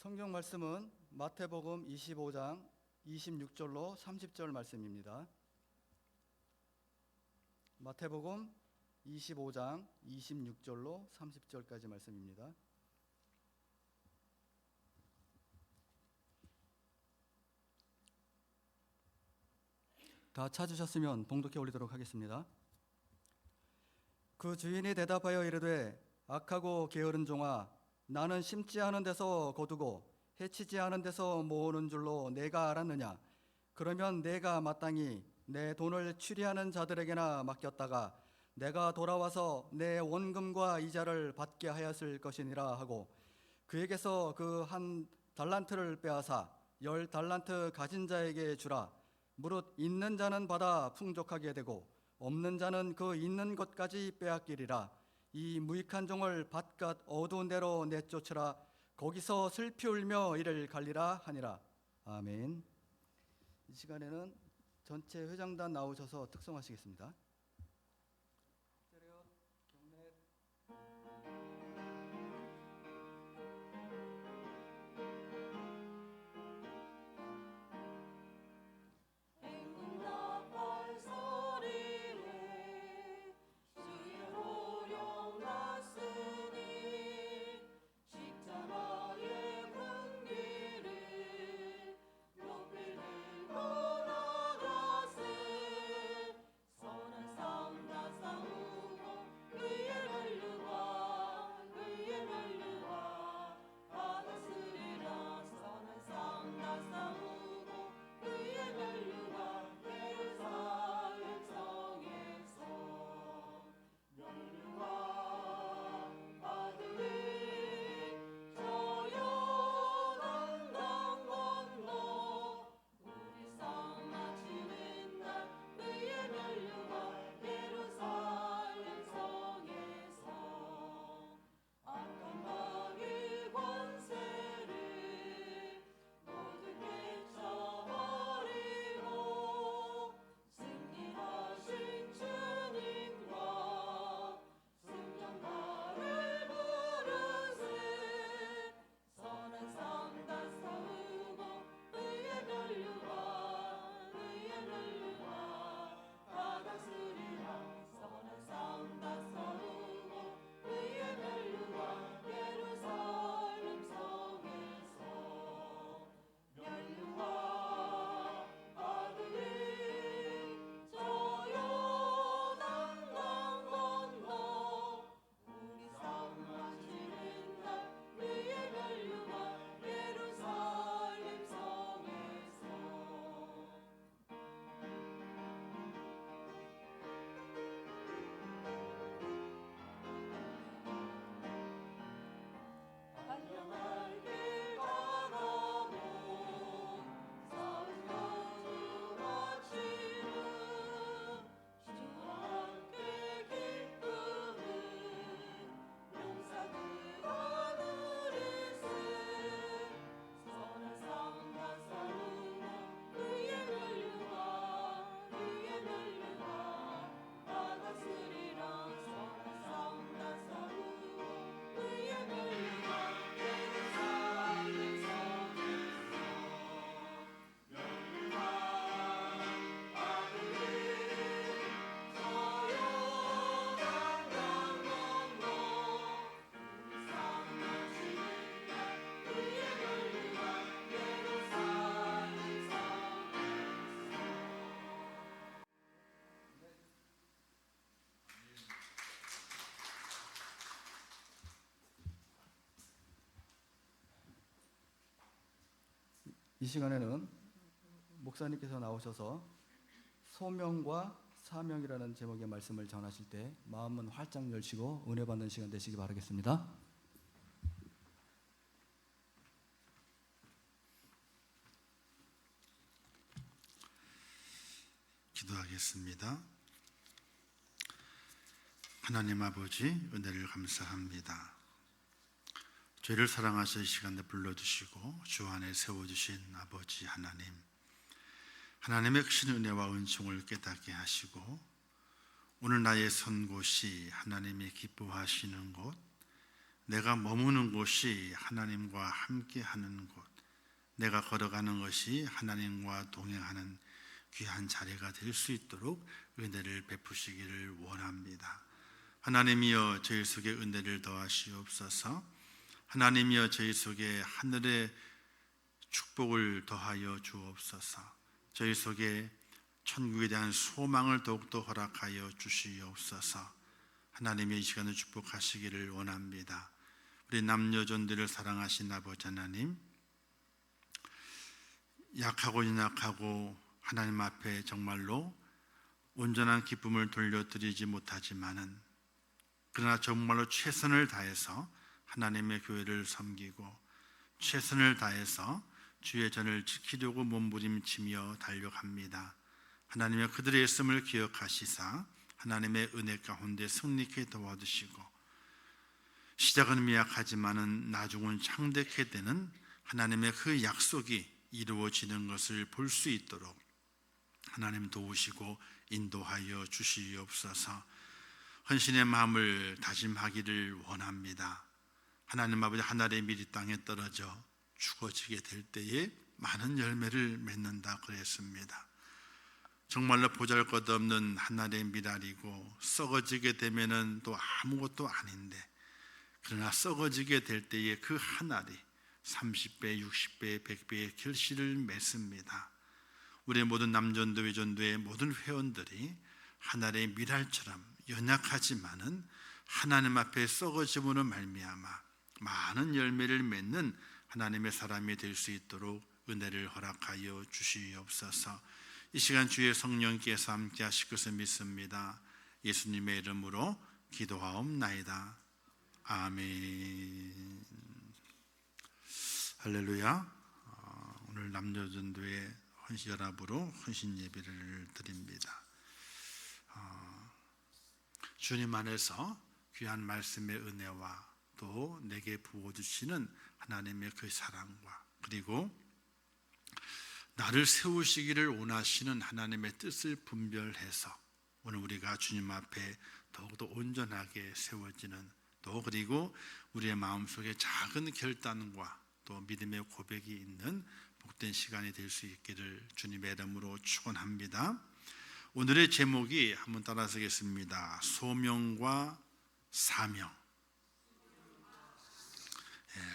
성경 말씀은 마태복음 25장 26절로 30절 말씀입니다. 마태복음 25장 26절로 30절까지 말씀입니다. 다 찾으셨으면 봉독해 올리도록 하겠습니다. 그 주인이 대답하여 이르되 악하고 게으른 종아, 나는 심지 않은 데서 거두고 해치지 않은 데서 모으는 줄로 내가 알았느냐? 그러면 내가 마땅히 내 돈을 추리하는 자들에게나 맡겼다가 내가 돌아와서 내 원금과 이자를 받게 하였을 것이니라 하고, 그에게서 그 한 달란트를 빼앗아 10달란트 가진 자에게 주라. 무릇 있는 자는 받아 풍족하게 되고 없는 자는 그 있는 것까지 빼앗기리라. 이 무익한 종을 바깥 어두운 데로 내쫓으라. 거기서 슬피 울며 이를 갈리라 하니라. 아멘. 이 시간에는 전체 회장단 나오셔서 특송하시겠습니다. 이 시간에는 목사님께서 나오셔서 소명과 사명이라는 제목의 말씀을 전하실 때 마음은 활짝 열시고 은혜 받는 시간 되시기 바라겠습니다. 기도하겠습니다. 하나님 아버지, 은혜를 감사합니다. 죄를 사랑하셔 이 시간에 불러주시고 주 안에 세워주신 아버지 하나님, 하나님의 크신 은혜와 은총을 깨닫게 하시고 오늘 나의 선 곳이 하나님이 기뻐하시는 곳, 내가 머무는 곳이 하나님과 함께하는 곳, 내가 걸어가는 것이 하나님과 동행하는 귀한 자리가 될 수 있도록 은혜를 베푸시기를 원합니다. 하나님이여 저희 속에 은혜를 더하시옵소서. 하나님이여 저희 속에 하늘의 축복을 더하여 주옵소서. 저희 속에 천국에 대한 소망을 더욱더 허락하여 주시옵소서. 하나님의 이 시간을 축복하시기를 원합니다. 우리 남녀존들을 사랑하신 아버지 하나님, 약하고 연약하고 하나님 앞에 정말로 온전한 기쁨을 돌려드리지 못하지만은 그러나 정말로 최선을 다해서 하나님의 교회를 섬기고 최선을 다해서 주의 전을 지키려고 몸부림치며 달려갑니다. 하나님의 그들의 애씀을 기억하시사 하나님의 은혜 가운데 승리케 도와주시고 시작은 미약하지만은 나중은 창대케 되는 하나님의 그 약속이 이루어지는 것을 볼 수 있도록 하나님 도우시고 인도하여 주시옵소서. 헌신의 마음을 다짐하기를 원합니다. 하나님 아버지, 하늘의 밀이 땅에 떨어져 죽어지게 될 때에 많은 열매를 맺는다 그랬습니다. 정말로 보잘것없는 하늘의 밀알이고 썩어지게 되면은 또 아무것도 아닌데, 그러나 썩어지게 될 때에 그 하늘이 30배, 60배, 100배의 결실을 맺습니다. 우리의 모든 남전도 외전도의 모든 회원들이 하늘의 밀알처럼 연약하지만은 하나님 앞에 썩어짐으로 말미암아 많은 열매를 맺는 하나님의 사람이 될 수 있도록 은혜를 허락하여 주시옵소서. 이 시간 주의 성령께서 함께 하실 것을 믿습니다. 예수님의 이름으로 기도하옵나이다. 아멘. 할렐루야. 오늘 남녀전도회 헌신연합으로 헌신 예배를 드립니다. 주님 안에서 귀한 말씀의 은혜와 또 내게 부어주시는 하나님의 그 사랑과 그리고 나를 세우시기를 원하시는 하나님의 뜻을 분별해서 오늘 우리가 주님 앞에 더욱더 온전하게 세워지는, 또 그리고 우리의 마음속에 작은 결단과 또 믿음의 고백이 있는 복된 시간이 될 수 있기를 주님의 이름으로 축원합니다. 오늘의 제목이 한번 따라서겠습니다. 소명과 사명.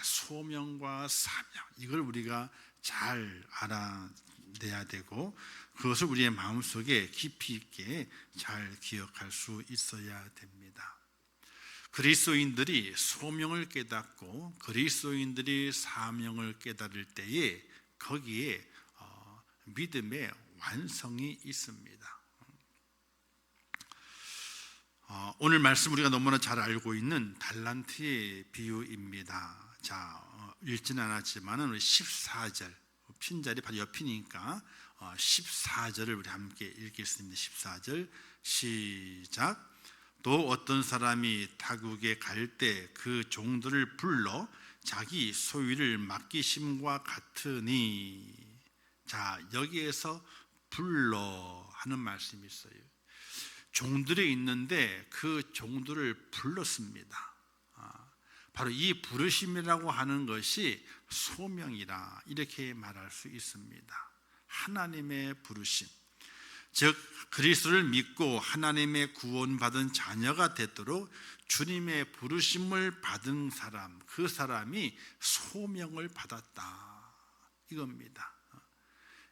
소명과 사명, 이걸 우리가 잘 알아내야 되고 그것을 우리의 마음속에 깊이 있게 잘 기억할 수 있어야 됩니다. 그리스도인들이 소명을 깨닫고 그리스도인들이 사명을 깨달을 때에 거기에 믿음의 완성이 있습니다. 오늘 말씀 우리가 너무나 잘 알고 있는 달란트의 비유입니다. 자, 읽지는 않았지만은 14절, 핀자리 바로 옆이니까 14절을 우리 함께 읽겠습니다. 14절 시작. 또 어떤 사람이 타국에 갈 때 그 종들을 불러 자기 소유를 맡기심과 같으니. 자, 여기에서 불러 하는 말씀이 있어요. 종들이 있는데 그 종들을 불렀습니다. 바로 이 부르심이라고 하는 것이 소명이라 이렇게 말할 수 있습니다. 하나님의 부르심, 즉 그리스도를 믿고 하나님의 구원받은 자녀가 되도록 주님의 부르심을 받은 사람, 그 사람이 소명을 받았다 이겁니다.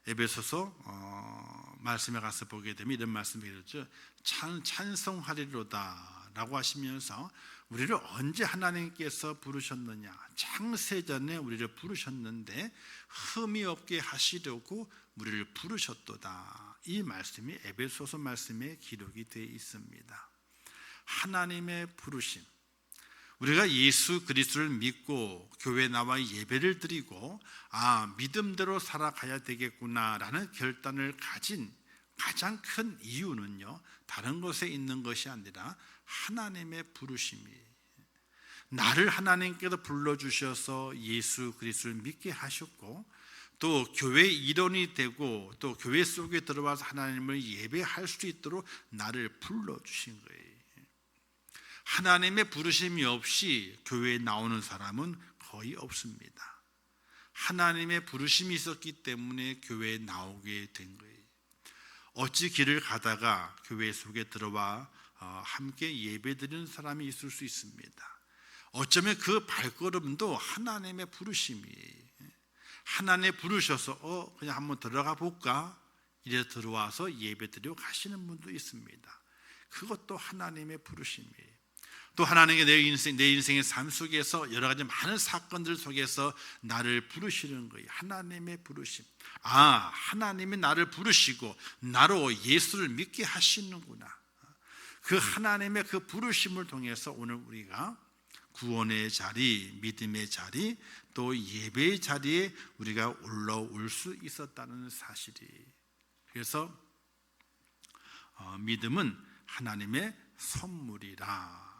에베소서 말씀에 가서 보게 되면 이런 말씀이 있죠. 찬송하리로다 라고 하시면서 우리를 언제 하나님께서 부르셨느냐, 창세전에 우리를 부르셨는데 흠이 없게 하시려고 우리를 부르셨도다. 이 말씀이 에베소서 말씀에 기록이 되어 있습니다. 하나님의 부르심, 우리가 예수 그리스도를 믿고 교회에 나와 예배를 드리고 믿음대로 살아가야 되겠구나라는 결단을 가진 가장 큰 이유는요, 다른 것에 있는 것이 아니라 하나님의 부르심이에요. 나를 하나님께서 불러주셔서 예수 그리스도를 믿게 하셨고 또 교회의 일원이 되고 또 교회 속에 들어와서 하나님을 예배할 수 있도록 나를 불러주신 거예요. 하나님의 부르심이 없이 교회에 나오는 사람은 거의 없습니다. 하나님의 부르심이 있었기 때문에 교회에 나오게 된 거예요. 어찌 길을 가다가 교회 속에 들어와 함께 예배드리는 사람이 있을 수 있습니다. 어쩌면 그 발걸음도 하나님의 부르심이에요. 하나님 부르셔서 그냥 한번 들어가 볼까? 이래 들어와서 예배드리고 가시는 분도 있습니다. 그것도 하나님의 부르심이에요. 또 하나님께 내 인생의 삶 속에서 여러 가지 많은 사건들 속에서 나를 부르시는 거예요. 하나님의 부르심. 하나님이 나를 부르시고 나로 예수를 믿게 하시는구나. 그 하나님의 그 부르심을 통해서 오늘 우리가 구원의 자리, 믿음의 자리, 또 예배의 자리에 우리가 올라올 수 있었다는 사실이. 그래서 믿음은 하나님의 선물이라.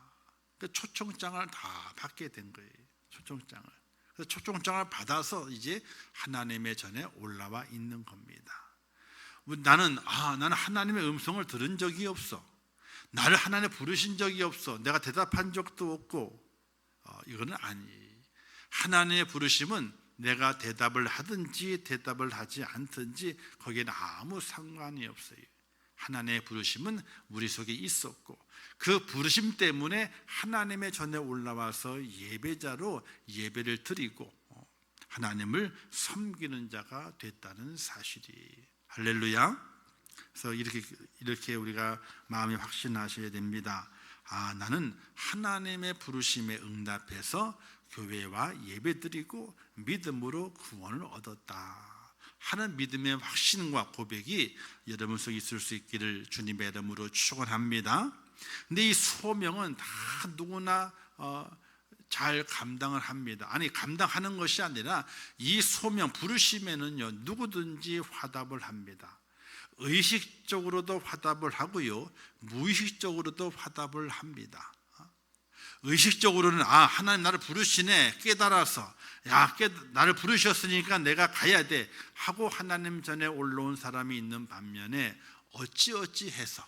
초청장을 다 받게 된 거예요. 초청장을. 그래서 초청장을 받아서 이제 하나님의 전에 올라와 있는 겁니다. 나는 하나님의 음성을 들은 적이 없어. 나를 하나님 부르신 적이 없어. 내가 대답한 적도 없고. 이거는 아니에요. 하나님의 부르심은 내가 대답을 하든지 대답을 하지 않든지 거기에는 아무 상관이 없어요. 하나님의 부르심은 우리 속에 있었고 그 부르심 때문에 하나님의 전에 올라와서 예배자로 예배를 드리고 하나님을 섬기는 자가 됐다는 사실이. 할렐루야. 그래서 이렇게 우리가 마음에 확신하셔야 됩니다. 나는 하나님의 부르심에 응답해서 교회와 예배드리고 믿음으로 구원을 얻었다 하는 믿음의 확신과 고백이 여러분 속에 있을 수 있기를 주님의 이름으로 축원합니다. 근데 이 소명은 다 누구나 잘 감당을 합니다. 감당하는 것이 아니라 이 소명 부르심에는요 누구든지 화답을 합니다. 의식적으로도 화답을 하고요, 무의식적으로도 화답을 합니다. 의식적으로는 하나님 나를 부르시네 깨달아서 나를 부르셨으니까 내가 가야 돼 하고 하나님 전에 올라온 사람이 있는 반면에 어찌어찌해서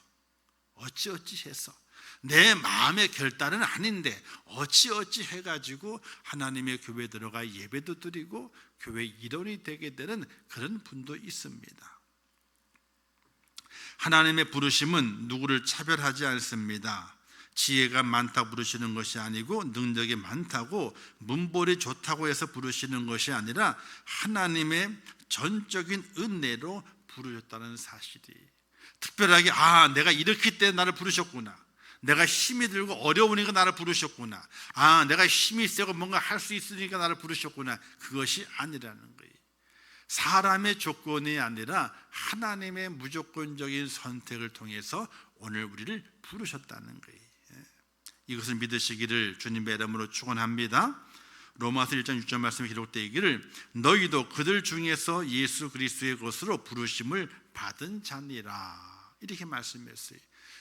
내 마음의 결단은 아닌데 어찌어찌 해가지고 하나님의 교회에 들어가 예배도 드리고 교회 일원이 되게 되는 그런 분도 있습니다. 하나님의 부르심은 누구를 차별하지 않습니다. 지혜가 많다고 부르시는 것이 아니고 능력이 많다고 문벌이 좋다고 해서 부르시는 것이 아니라 하나님의 전적인 은혜로 부르셨다는 사실이. 특별하게 내가 이렇기 때문에 나를 부르셨구나, 내가 힘이 들고 어려우니까 나를 부르셨구나, 내가 힘이 세고 뭔가 할 수 있으니까 나를 부르셨구나, 그것이 아니라는 거예요. 사람의 조건이 아니라 하나님의 무조건적인 선택을 통해서 오늘 우리를 부르셨다는 거예요. 이것을 믿으시기를 주님의 이름으로 축원합니다. 로마서 1장 6절 말씀에 기록되어 있기를 너희도 그들 중에서 예수 그리스도의 것으로 부르심을 받은 자니라, 이렇게 말씀했어요.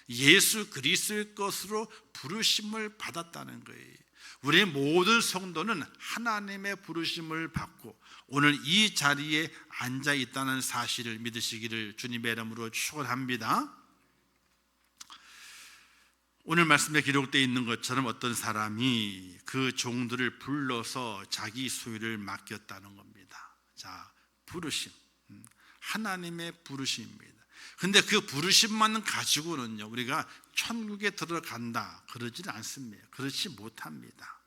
예수 그리스도의 것으로 부르심을 받았다는 거예요. 우리의 모든 성도는 하나님의 부르심을 받고 오늘 이 자리에 앉아 있다는 사실을 믿으시기를 주님의 이름으로 축원합니다. 오늘 말씀에 기록되어 있는 것처럼 어떤 사람이 그 종들을 불러서 자기 소유를 맡겼다는 겁니다. 부르심, 하나님의 부르심입니다. 근데 그 부르심만 가지고는요 우리가 천국에 들어간다 그러지는 않습니다. 그렇지 못합니다.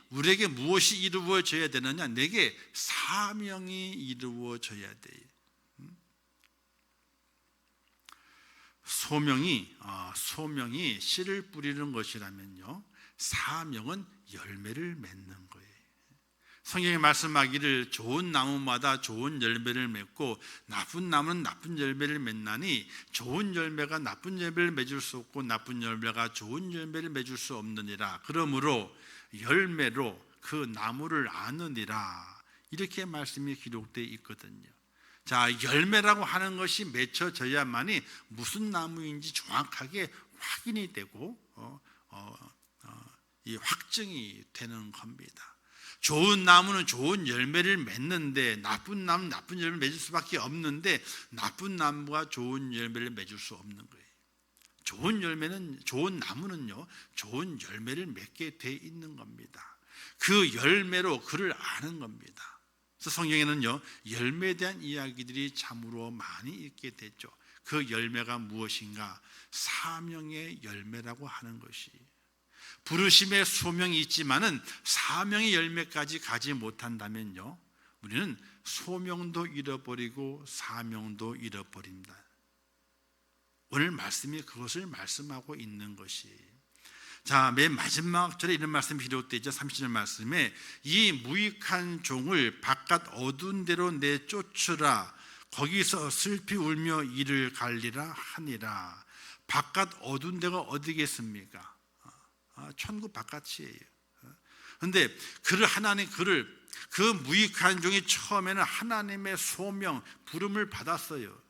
우리에게 무엇이 이루어져야 되느냐? 내게 사명이 이루어져야 돼요. 소명이 씨를 뿌리는 것이라면요, 사명은 열매를 맺는 거예요. 성경에 말씀하기를 좋은 나무마다 좋은 열매를 맺고 나쁜 나무는 나쁜 열매를 맺나니 좋은 열매가 나쁜 열매를 맺을 수 없고 나쁜 열매가 좋은 열매를 맺을 수 없느니라. 그러므로 열매로 그 나무를 아느니라, 이렇게 말씀이 기록되어 있거든요. 열매라고 하는 것이 맺혀져야만이 무슨 나무인지 정확하게 확인이 되고 이 확증이 되는 겁니다. 좋은 나무는 좋은 열매를 맺는데 나쁜 나무는 나쁜 열매를 맺을 수밖에 없는데 나쁜 나무가 좋은 열매를 맺을 수 없는 거예요. 좋은 열매는, 좋은 나무는요, 좋은 열매를 맺게 돼 있는 겁니다. 그 열매로 그를 아는 겁니다. 그래서 성경에는요, 열매에 대한 이야기들이 참으로 많이 있게 됐죠. 그 열매가 무엇인가? 사명의 열매라고 하는 것이, 부르심의 소명이 있지만은 사명의 열매까지 가지 못한다면요, 우리는 소명도 잃어버리고 사명도 잃어버린다. 오늘 말씀이 그것을 말씀하고 있는 것이, 자, 맨 마지막 절에 이런 말씀이 비롯되죠. 30절 말씀에 이 무익한 종을 바깥 어두운 데로 내쫓으라. 거기서 슬피 울며 이를 갈리라 하니라. 바깥 어두운 데가 어디겠습니까? 천국 바깥이에요. 그런데 그 무익한 종이 처음에는 하나님의 소명, 부름을 받았어요.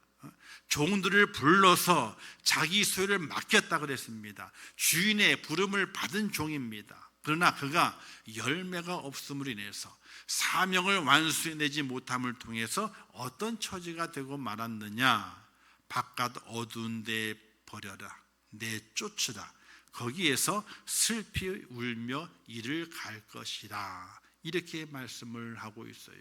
종들을 불러서 자기 소유를 맡겼다 그랬습니다. 주인의 부름을 받은 종입니다. 그러나 그가 열매가 없음으로 인해서 사명을 완수해내지 못함을 통해서 어떤 처지가 되고 말았느냐? 바깥 어두운 데 버려라, 내쫓으라. 거기에서 슬피 울며 이를 갈 것이라. 이렇게 말씀을 하고 있어요.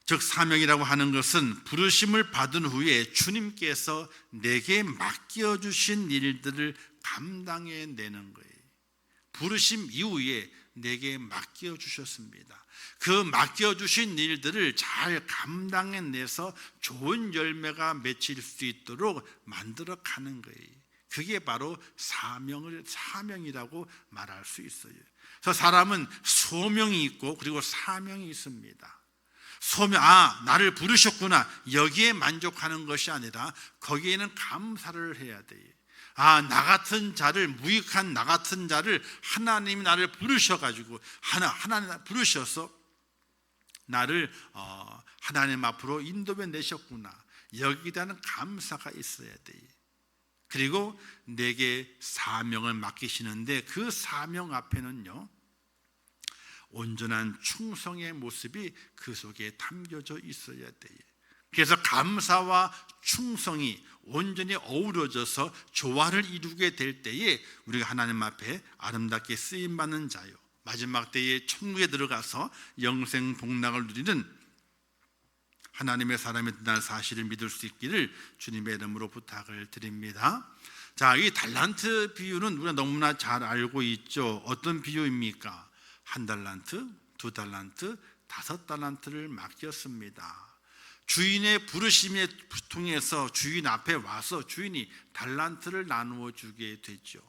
즉 사명이라고 하는 것은 부르심을 받은 후에 주님께서 내게 맡겨주신 일들을 감당해내는 거예요. 부르심 이후에 내게 맡겨주셨습니다. 그 맡겨주신 일들을 잘 감당해내서 좋은 열매가 맺힐 수 있도록 만들어 가는 거예요. 그게 바로 사명이라고 말할 수 있어요. 그래서 사람은 소명이 있고 그리고 사명이 있습니다. 소명, 나를 부르셨구나, 여기에 만족하는 것이 아니라 거기에는 감사를 해야 돼요. 나 같은 자를, 무익한 나 같은 자를 하나님이 나를 부르셔가지고 하나님 부르셔서 나를 하나님 앞으로 인도해 내셨구나, 여기에 대한 감사가 있어야 돼요. 그리고 내게 사명을 맡기시는데 그 사명 앞에는요, 온전한 충성의 모습이 그 속에 담겨져 있어야 돼요. 그래서 감사와 충성이 온전히 어우러져서 조화를 이루게 될 때에 우리가 하나님 앞에 아름답게 쓰임받는 자요, 마지막 때에 천국에 들어가서 영생 복락을 누리는 하나님의 사람이 된다는 사실을 믿을 수 있기를 주님의 이름으로 부탁을 드립니다. 자, 이 달란트 비유는 우리가 너무나 잘 알고 있죠. 어떤 비유입니까? 1달란트, 2달란트, 5달란트를 맡겼습니다. 주인의 부르심에 통해서 주인 앞에 와서 주인이 달란트를 나누어 주게 됐죠.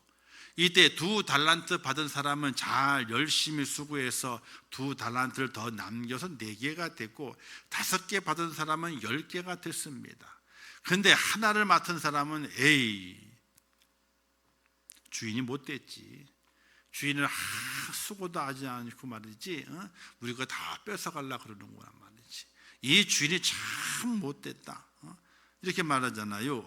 이때 2달란트 받은 사람은 잘 열심히 수고해서 2달란트를 더 남겨서 4개가 됐고, 5개 받은 사람은 10개가 됐습니다. 그런데 하나를 맡은 사람은 주인이 못됐지. 주인을 수고도 하지 않고 말이지, 우리가 다 뺏어가려고 그러는구나 말이지. 이 주인이 참 못됐다, 이렇게 말하잖아요.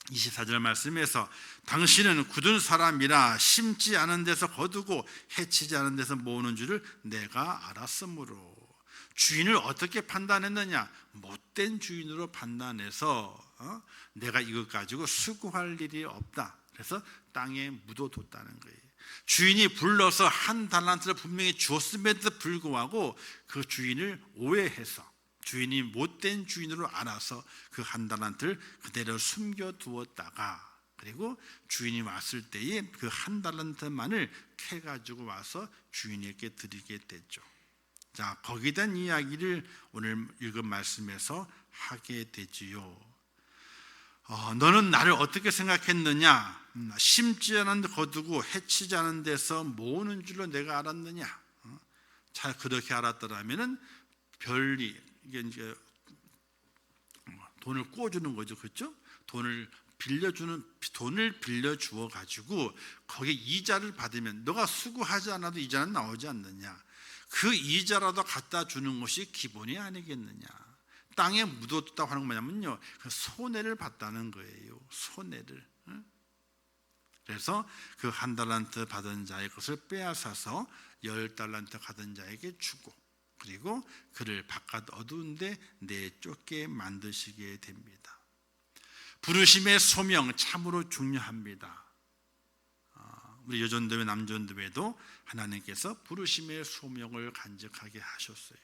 24절 말씀에서 당신은 굳은 사람이라 심지 않은 데서 거두고 해치지 않은 데서 모으는 줄을 내가 알았으므로. 주인을 어떻게 판단했느냐? 못된 주인으로 판단해서 내가 이것 가지고 수고할 일이 없다, 그래서 땅에 묻어뒀다는 거예요. 주인이 불러서 1달란트를 분명히 주었음에도 불구하고 그 주인을 오해해서 주인이 못된 주인으로 알아서 그 1달란트를 그대로 숨겨두었다가, 그리고 주인이 왔을 때에 그 1달란트만을 캐가지고 와서 주인에게 드리게 됐죠. 자, 거기에 대한 이야기를 오늘 읽은 말씀에서 하게 되지요. 너는 나를 어떻게 생각했느냐? 심지 않은 데 거두고 해치지 않은 데서 모으는 줄로 내가 알았느냐? 잘 그렇게 알았더라면은 이게 이제 돈을 꿔주는 거죠, 그렇죠? 돈을 빌려 주어 가지고 거기에 이자를 받으면 너가 수고하지 않아도 이자는 나오지 않느냐? 그 이자라도 갖다 주는 것이 기본이 아니겠느냐? 땅에 묻어뒀다고 하는 건 뭐냐면요, 손해를 봤다는 거예요. 손해를. 그래서 그 1달란트 받은 자의 것을 빼앗아서 10달란트 받은 자에게 주고, 그리고 그를 바깥 어두운 데 내쫓게 만드시게 됩니다. 부르심의 소명 참으로 중요합니다. 우리 여전도회 남전도회도 하나님께서 부르심의 소명을 간직하게 하셨어요.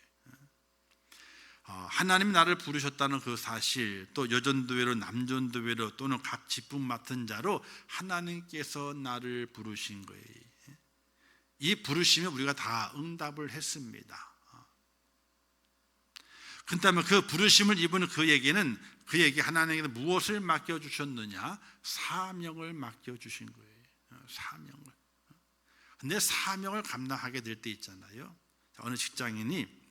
하나님이 나를 부르셨다는 그 사실, 또 여전도회로 남전도회로 또는 각 직분 맡은 자로 하나님께서 나를 부르신 거예요. 이 부르심에 우리가 다 응답을 했습니다. 그렇다면 그 부르심을 입은 그에게 하나님께서 무엇을 맡겨주셨느냐? 사명을 맡겨주신 거예요. 사명을. 근데 사명을 감당하게 될 때 있잖아요. 어느 직장인이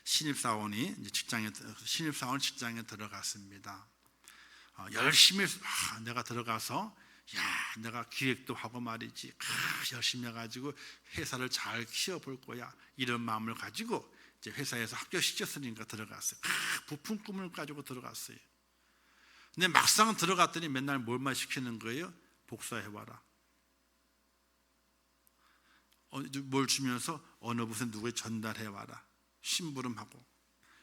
신입사원이 직장에 들어갔습니다. 열심히 내가 들어가서 내가 기획도 하고 말이지 열심히 해가지고 회사를 잘 키워볼 거야, 이런 마음을 가지고 이제 회사에서 합격시켰으니까 들어갔어요. 부푼 꿈을 가지고 들어갔어요. 근데 막상 들어갔더니 맨날 뭘만 시키는 거예요? 복사해와라. 뭘 주면서 어느 부서에 누구에 전달해와라, 심부름하고,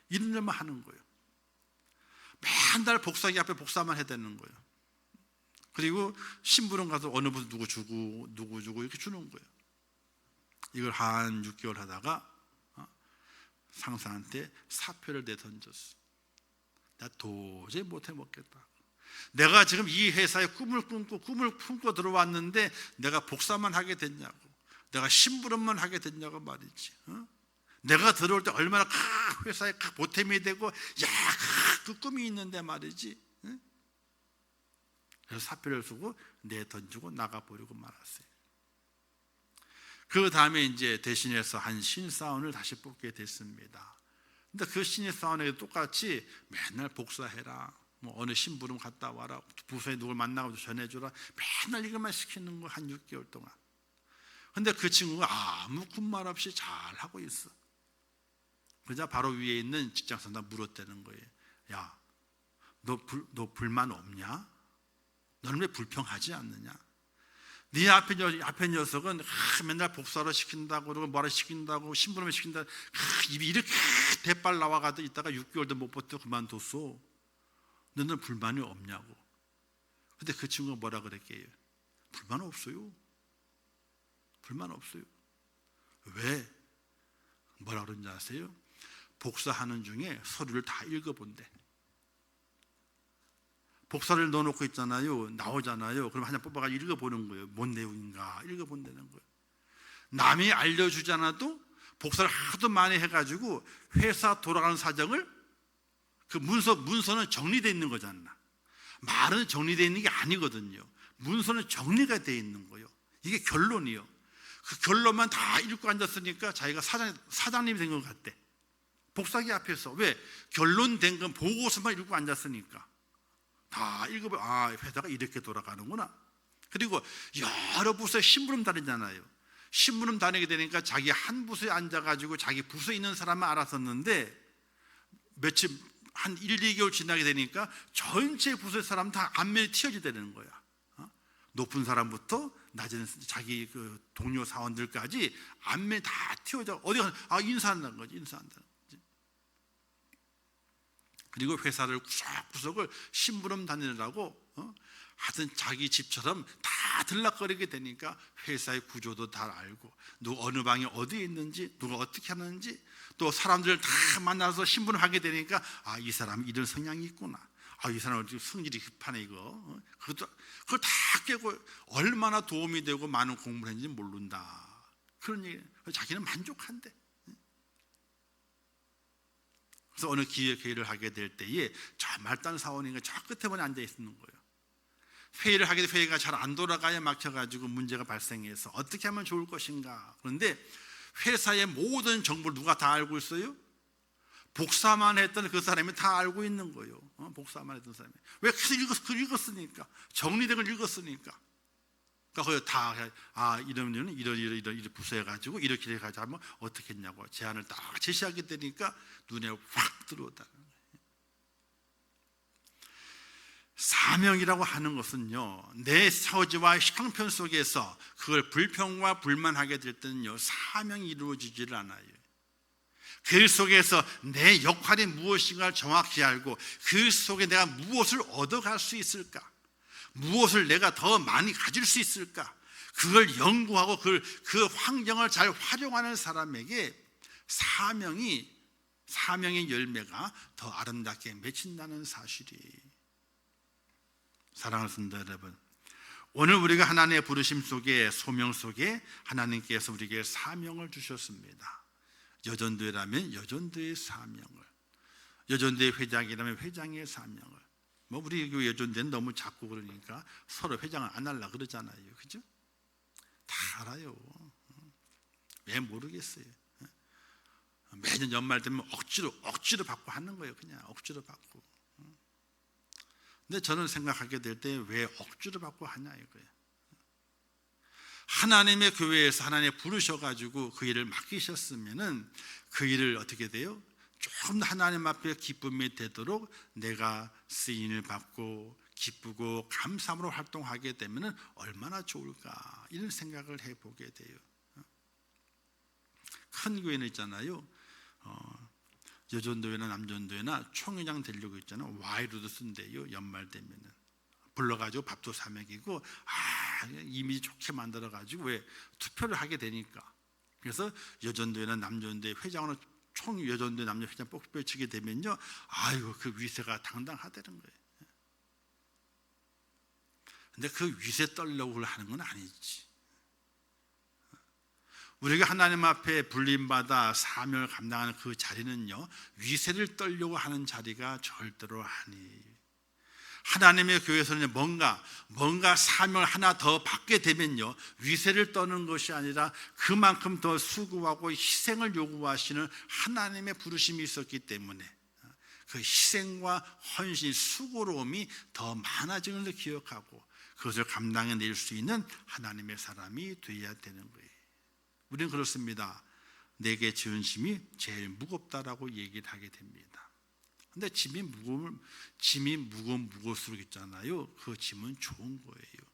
이런 일만 하는 거예요. 맨날 복사기 앞에 복사만 해야 되는 거예요. 그리고 심부름 가서 어느 부서 누구 주고 이렇게 주는 거예요. 이걸 한 6개월 하다가 상사한테 사표를 내던졌어. 나 도저히 못해 먹겠다. 내가 지금 이 회사에 꿈을 품고 들어왔는데 내가 복사만 하게 됐냐고, 내가 심부름만 하게 됐냐고 말이지. 내가 들어올 때 얼마나 회사에 보탬이 되고 그 꿈이 있는데 말이지. 그래서 사표를 쓰고 내던지고 나가버리고 말았어요. 그 다음에 이제 대신해서 한 신사원을 다시 뽑게 됐습니다. 근데 그 신입사원에게 똑같이 맨날 복사해라, 뭐 어느 심부름 갔다 와라, 부서에 누굴 만나고 전해주라, 맨날 이것만 시키는 거 한 6개월 동안. 근데 그 친구가 아무 군말 없이 잘 하고 있어. 그러자 바로 위에 있는 직장선장 물었다는 거예요. 야, 너 불만 없냐? 너는 왜 불평하지 않느냐? 네 앞에 녀석은 맨날 복사를 시킨다고 그러고 뭐라 시킨다고 심부름을 시킨다, 입이 이렇게 대빨 나와가지고 있다가 6개월도 못 버텨 그만뒀어. 너는 불만이 없냐고. 근데 그 친구가 뭐라 그랬게요? 불만 없어요. 불만 없어요. 왜? 뭐라 그런지 아세요? 복사하는 중에 서류를 다 읽어본대. 복사를 넣어놓고 있잖아요. 나오잖아요. 그럼 하나 뽑아가지고 읽어보는 거예요. 뭔 내용인가 읽어본다는 거예요. 남이 알려주지 않아도 복사를 하도 많이 해가지고 회사 돌아가는 사정을, 그 문서는 정리되어 있는 거잖아. 말은 정리되어 있는 게 아니거든요. 문서는 정리가 되어 있는 거예요. 이게 결론이요. 그 결론만 다 읽고 앉았으니까 자기가 사장님이 된 것 같대. 복사기 앞에서. 왜? 결론된 건 보고서만 읽고 앉았으니까. 다 읽어보면 회사가 이렇게 돌아가는구나. 그리고 여러 부서에 심부름 다니잖아요. 심부름 다니게 되니까 자기 한 부서에 앉아가지고 자기 부서에 있는 사람만 알았었는데 며칠 한 1, 2개월 지나게 되니까 전체 부서의 사람 다 안면이 튀어지되는 거야. 높은 사람부터 낮은 자기 그 동료 사원들까지 안면이 다 튀어져. 어디 가서 인사한다는 거지. 인사한다는 거지. 그리고 회사를 구석구석을 심부름 다니느라고 하여튼 자기 집처럼 다 들락거리게 되니까 회사의 구조도 다 알고, 누가 어느 방에 어디에 있는지, 누가 어떻게 하는지, 또 사람들을 다 만나서 심부름하게 되니까 이 사람이 이런 성향이 있구나, 이 사람은 성질이 급하네, 이거. 그걸 다 깨고 얼마나 도움이 되고 많은 공부를 했는지 모른다, 그런 얘기. 자기는 만족한대. 그래서 어느 기획회의를 하게 될 때에 저 말단 사원인가 저 끝에만 앉아 있는 거예요. 회의를 하게 돼 회의가 잘 안 돌아가야 막혀가지고 문제가 발생해서 어떻게 하면 좋을 것인가. 그런데 회사의 모든 정보를 누가 다 알고 있어요? 복사만 했던 그 사람이 다 알고 있는 거예요. 복사만 했던 사람이. 왜? 그걸 읽었으니까. 정리된 걸 읽었으니까. 그러니까 거기 다 이러면 이런 부서해 가지고 이렇게 해가지고 하면 어떻게 했냐고 제안을 딱 제시하게 되니까 눈에 확 들어오다는 거예요. 사명이라고 하는 것은요, 내 처지와 형편 속에서 그걸 불평과 불만하게 될 때는요, 사명이 이루어지질 않아요. 그 속에서 내 역할이 무엇인가를 정확히 알고 그 속에 내가 무엇을 얻어갈 수 있을까? 무엇을 내가 더 많이 가질 수 있을까? 그걸 연구하고 그 환경을 잘 활용하는 사람에게 사명의 열매가 더 아름답게 맺힌다는 사실이. 사랑하는 성도 여러분, 오늘 우리가 하나님의 부르심 속에, 소명 속에 하나님께서 우리에게 사명을 주셨습니다. 여전도회라면 여전도의 사명을, 여전도의 회장이라면 회장의 사명을. 우리 교회 여전도회는 너무 작고 그러니까 서로 회장을 안 하려고 그러잖아요. 그죠? 다 알아요. 왜 모르겠어요. 매년 연말 되면 억지로 받고 하는 거예요. 그냥 억지로 받고. 근데 저는 생각하게 될 때 왜 억지로 받고 하냐 이거예요. 하나님의 교회에서 하나님 부르셔가지고 그 일을 맡기셨으면은 그 일을 어떻게 돼요? 조금 더 하나님 앞에 기쁨이 되도록 내가 쓰임을 받고 기쁘고 감사함으로 활동하게 되면은 얼마나 좋을까, 이런 생각을 해보게 돼요. 큰 교회는 있잖아요. 여전도회나 남전도회나 총회장 되려고 있잖아요. 와이로도 쓴대요. 연말 되면은 불러가지고 밥도 사 먹이고 이미지 좋게 만들어가지고 왜 투표를 하게 되니까. 그래서 여전도회나 남전도회 회장으로 총 여전도회 남전 회장 뽑혀지게 되면요, 아이고 그 위세가 당당하다는 거예요. 근데 그 위세 떨려고 하는 건 아니지. 우리가 하나님 앞에 불림받아 사명을 감당하는 그 자리는요, 위세를 떨려고 하는 자리가 절대로 아니에요. 하나님의 교회에서는 뭔가 사명을 하나 더 받게 되면요, 위세를 떠는 것이 아니라 그만큼 더 수고하고 희생을 요구하시는 하나님의 부르심이 있었기 때문에 그 희생과 헌신, 수고로움이 더 많아지는 걸 기억하고 그것을 감당해낼 수 있는 하나님의 사람이 되어야 되는 거예요. 우리는 그렇습니다. 내게 지은 짐이 제일 무겁다라고 얘기를 하게 됩니다. 근데 짐이 무거우면 무거울수록 있잖아요, 그 짐은 좋은 거예요.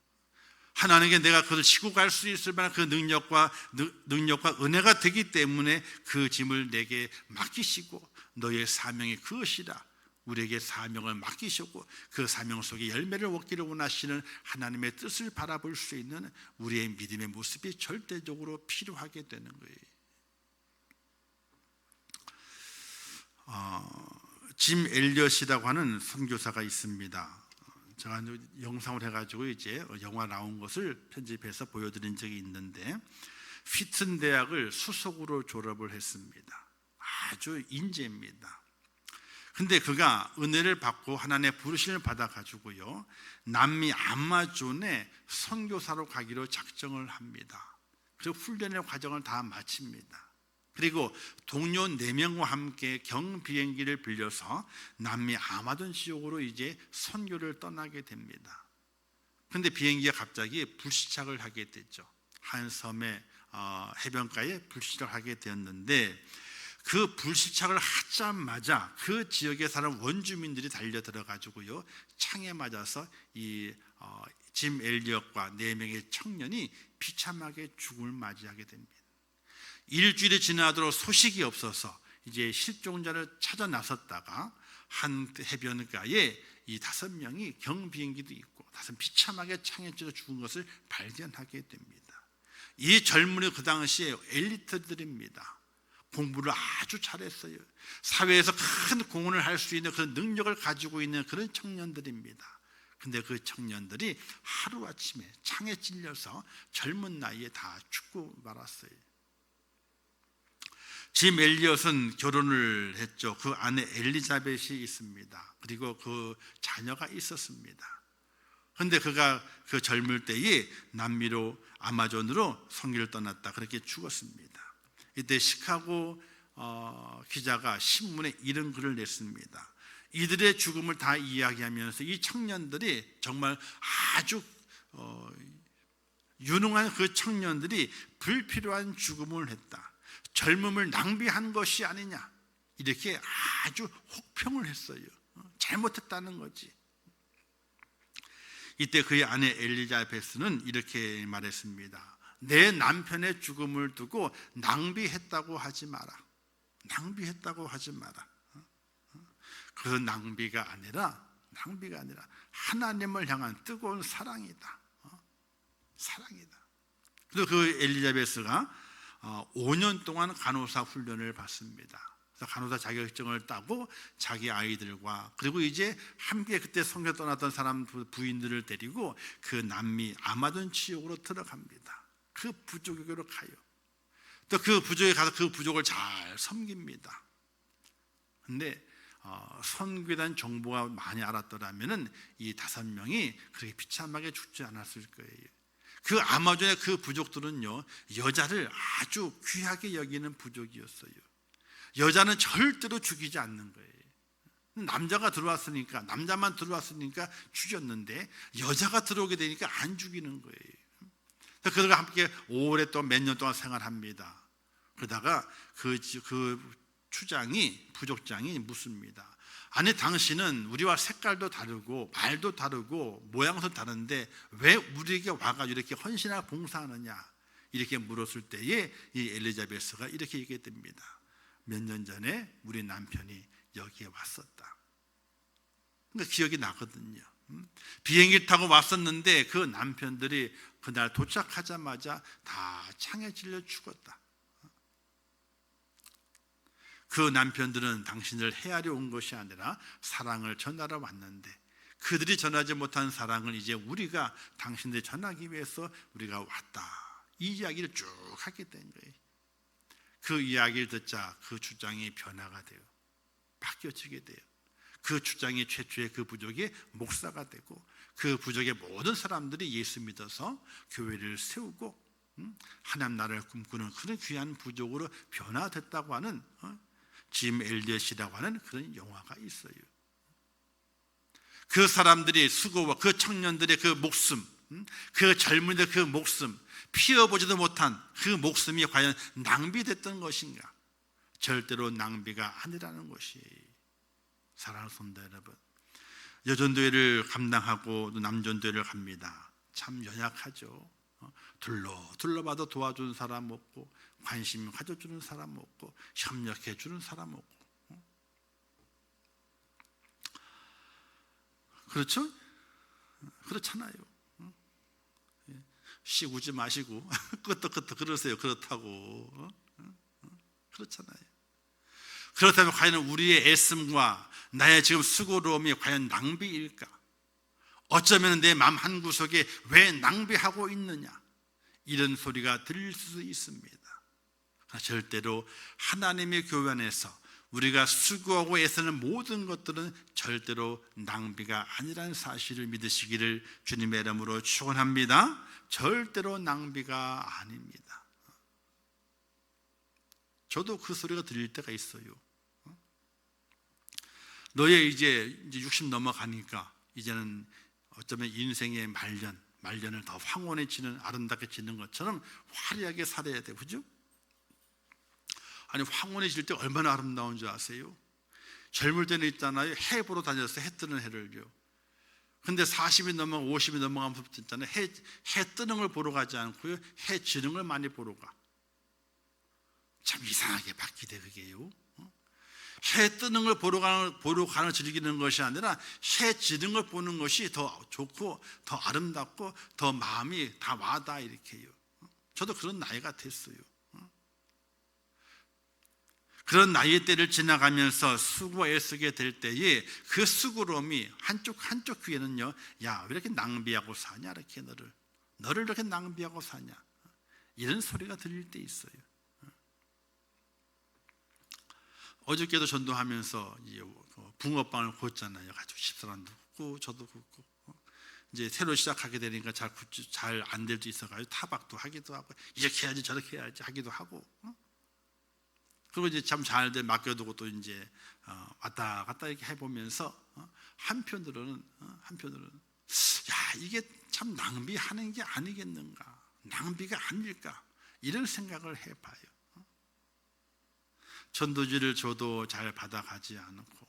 하나님께 내가 그것을 지고 갈 수 있을 만한 그 능력과 은혜가 되기 때문에 그 짐을 내게 맡기시고 너의 사명이 그것이라 우리에게 사명을 맡기셨고 그 사명 속에 열매를 얻기를 원하시는 하나님의 뜻을 바라볼 수 있는 우리의 믿음의 모습이 절대적으로 필요하게 되는 거예요. 짐 엘리엇이라고 하는 선교사가 있습니다. 제가 영상을 해가지고 이제 영화 나온 것을 편집해서 보여드린 적이 있는데, 휘튼 대학을 수석으로 졸업을 했습니다. 아주 인재입니다. 근데 그가 은혜를 받고 하나님의 부르심을 받아가지고요, 남미 아마존에 선교사로 가기로 작정을 합니다. 그리고 훈련의 과정을 다 마칩니다. 그리고 동료 4명과 함께 경비행기를 빌려서 남미 아마존 지역으로 이제 선교를 떠나게 됩니다. 그런데 비행기가 갑자기 불시착을 하게 됐죠. 한 섬의 해변가에 불시착을 하게 되었는데, 그 불시착을 하자마자 그 지역에 사는 원주민들이 달려 들어가지고요, 창에 맞아서 이 짐 엘리엇과 4명의 청년이 비참하게 죽음을 맞이하게 됩니다. 일주일이 지나도록 소식이 없어서 이제 실종자를 찾아 나섰다가 한 해변가에 이 5명이 경비행기도 있고 비참하게 창에 찔러 죽은 것을 발견하게 됩니다. 이 젊은이 그 당시에 엘리트들입니다. 공부를 아주 잘했어요. 사회에서 큰 공헌을 할 수 있는 그런 능력을 가지고 있는 그런 청년들입니다. 근데 그 청년들이 하루아침에 창에 찔려서 젊은 나이에 다 죽고 말았어요. 짐 엘리엇은 결혼을 했죠. 그 아내 엘리자벳이 있습니다. 그리고 그 자녀가 있었습니다. 그런데 그가 그 젊을 때에 남미로 아마존으로 선교를 떠났다, 그렇게 죽었습니다. 이때 시카고 기자가 신문에 이런 글을 냈습니다. 이들의 죽음을 다 이야기하면서 이 청년들이 정말 아주 유능한 그 청년들이 불필요한 죽음을 했다, 젊음을 낭비한 것이 아니냐, 이렇게 아주 혹평을 했어요. 잘못했다는 거지. 이때 그의 아내 엘리자베스는 이렇게 말했습니다. 내 남편의 죽음을 두고 낭비했다고 하지 마라. 낭비했다고 하지 마라. 그 낭비가 아니라 하나님을 향한 뜨거운 사랑이다. 사랑이다. 그래서 그 엘리자베스가 5년 동안 간호사 훈련을 받습니다. 그래서 간호사 자격증을 따고 자기 아이들과 그리고 이제 함께 그때 성교 떠났던 사람 부인들을 데리고 그 남미 아마존 지역으로 들어갑니다. 그 부족에게로 가요. 또 그 부족에 가서 그 부족을 잘 섬깁니다. 근데 선교단 정보가 많이 알았더라면은 이 5명이 그렇게 비참하게 죽지 않았을 거예요. 그 아마존의 그 부족들은요, 여자를 아주 귀하게 여기는 부족이었어요. 여자는 절대로 죽이지 않는 거예요. 남자만 들어왔으니까 죽였는데 여자가 들어오게 되니까 안 죽이는 거예요. 그들과 함께 오랫동안 몇 년 동안 생활합니다. 그러다가 그 부족장이 묻습니다. 아니, 당신은 우리와 색깔도 다르고 말도 다르고 모양도 다른데 왜 우리에게 와가지고 이렇게 헌신하고 봉사하느냐, 이렇게 물었을 때에 이 엘리자베스가 이렇게 얘기했답니다. 몇 년 전에 우리 남편이 여기에 왔었다. 그러니까 기억이 나거든요. 비행기 타고 왔었는데 그 남편들이 그날 도착하자마자 다 창에 찔려 죽었다. 그 남편들은 당신을 헤아려 온 것이 아니라 사랑을 전하러 왔는데 그들이 전하지 못한 사랑을 이제 우리가 당신들이 전하기 위해서 우리가 왔다. 이 이야기를 쭉 하게 된 거예요. 그 이야기를 듣자 그 주장이 변화가 돼요. 바뀌어지게 돼요. 그 주장이 최초의 그 부족의 목사가 되고 그 부족의 모든 사람들이 예수 믿어서 교회를 세우고 하나님 나라를 꿈꾸는 그런 귀한 부족으로 변화됐다고 하는 짐 엘리엇이라고 하는 그런 영화가 있어요. 그 사람들이 수고와 그 청년들의 그 목숨, 그 젊은이들의 그 목숨, 피워보지도 못한 그 목숨이 과연 낭비됐던 것인가? 절대로 낭비가 아니라는 것이. 사랑하는 성도 여러분, 여전도회를 감당하고 남전도회를 갑니다. 참 연약하죠. 둘러봐도 도와주는 사람 없고 관심 가져주는 사람 없고 협력해 주는 사람 없고. 그렇죠? 그렇잖아요. 씌우지 마시고 끄떡끄떡 그러세요. 그렇다고. 그렇잖아요. 그렇다면 과연 우리의 애씀과 나의 지금 수고로움이 과연 낭비일까? 어쩌면 내 마음 한구석에 왜 낭비하고 있느냐, 이런 소리가 들릴 수 있습니다. 절대로 하나님의 교회 안에서 우리가 수고하고 애쓰는 모든 것들은 절대로 낭비가 아니라는 사실을 믿으시기를 주님의 이름으로 축원합니다. 절대로 낭비가 아닙니다. 저도 그 소리가 들릴 때가 있어요. 너의 이제 60 넘어가니까 이제는 어쩌면 인생의 말년을 더 황홀해지는, 아름답게 지는 것처럼 화려하게 살아야 돼, 그죠? 아니, 황홀해질 때 얼마나 아름다운 줄 아세요? 젊을 때는 있잖아요, 해 보러 다녔어요. 해 뜨는 해를요. 근데 40이 넘어 50이 넘어가면서부터 있잖아요, 해 뜨는 걸 보러 가지 않고요, 해 지는 걸 많이 보러 가. 참 이상하게 바뀌대, 그게요. 해 뜨는 걸 보러 가는 즐기는 것이 아니라 해 지는 걸 보는 것이 더 좋고 더 아름답고 더 마음이 다 와다, 이렇게요. 저도 그런 나이가 됐어요. 그런 나이의 때를 지나가면서 수고 애쓰게 될 때에 그 수고로움이 한쪽 귀에는요, 야, 왜 이렇게 낭비하고 사냐, 이렇게 너를 이렇게 낭비하고 사냐, 이런 소리가 들릴 때 있어요. 어저께도 전도하면서 붕어빵을 굽잖아요. 가지고 집사람도 굽고 저도 굽고. 이제 새로 시작하게 되니까 잘 안 될 수 있어가지고 타박도 하기도 하고, 이렇게 해야지 저렇게 해야지 하기도 하고. 그리고 이제 참 잘들 맡겨두고 또 이제 왔다 갔다 이렇게 해보면서 한편으로는 야, 이게 참 낭비하는 게 아니겠는가, 낭비가 아닐까, 이런 생각을 해봐요. 전도지를 줘도 잘 받아가지 않고,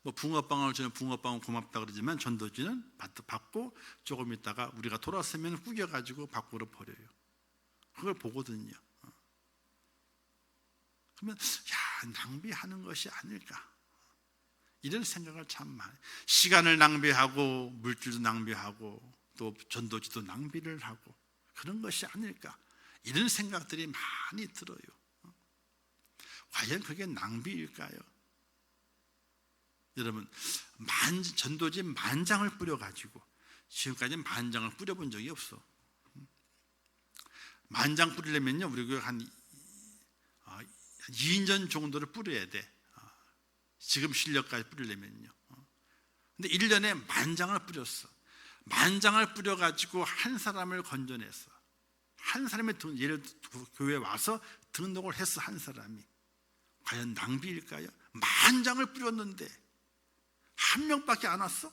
뭐 붕어빵을 주면 붕어빵은 고맙다 그러지만 전도지는 받고 조금 있다가 우리가 돌아서면 구겨가지고 밖으로 버려요. 그걸 보거든요. 그러면 낭비하는 것이 아닐까, 이런 생각을 참 많이, 시간을 낭비하고 물질도 낭비하고 또 전도지도 낭비를 하고 그런 것이 아닐까, 이런 생각들이 많이 들어요. 과연 그게 낭비일까요? 여러분, 전도지 10,000장을 뿌려가지고 지금까지 10,000장을 뿌려본 적이 없어. 10,000장 뿌리려면요, 우리 교회 한 2년 정도를 뿌려야 돼. 지금 실력까지 뿌리려면요. 근데 1년에 10,000장을 뿌렸어. 10,000장을 뿌려가지고 한 사람을 건져냈어. 한 사람이 예를 들어 교회에 와서 등록을 했어. 한 사람이. 과연 낭비일까요? 10,000장을 뿌렸는데 한 명밖에 안 왔어?